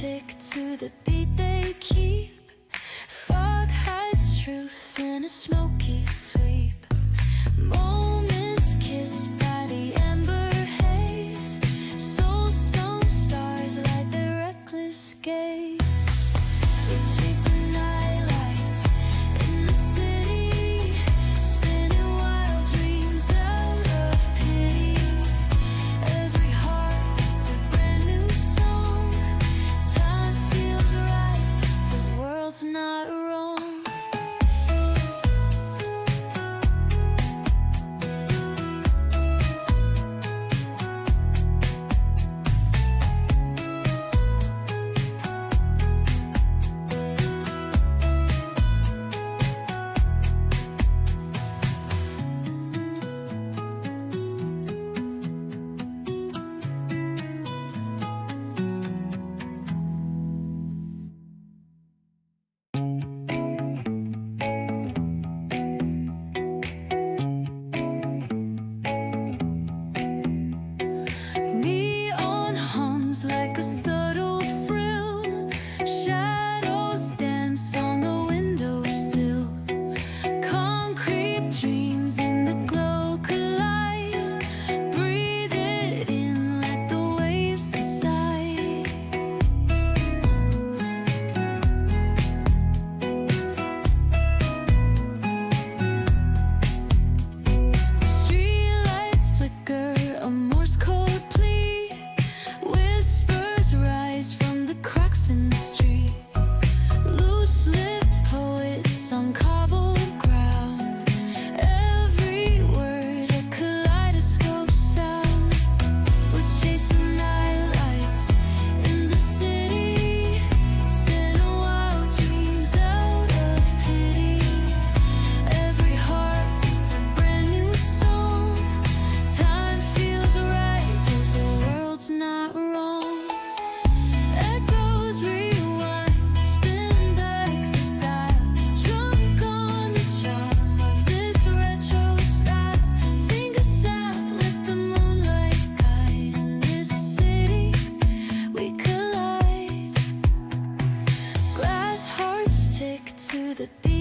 tick to the beat they keep. Fog hides truth in a smoky sweep. Moments kissed by the ember haze. Soulstone stars light their reckless gaze. We're chasing nightlights in the city, spinning wild dreams out of pity. Every heart beats a brand new song. Time feels right, the world's not wrong. Neon hums like a subtle frill. Shadows dance on the windowsill. Concrete dreams in the glow collide. Breathe it in, let the waves decide. Streetlights flicker, a Morse code plea. Whispers rise from the cracks in the street. Loose-lipped poets on cobbled ground. Every word a kaleidoscope sound. We're chasing nightlights in the city, spinning wild dreams out of pity. Every heart beats a brand new song. Time feels right, but the world's not wrong. Echoes rewind, spin back the dial. Drunk on the charm of this retro style. Fingers snap, let the moonlight guide. In this city, we collide. Glass hearts tick to the beat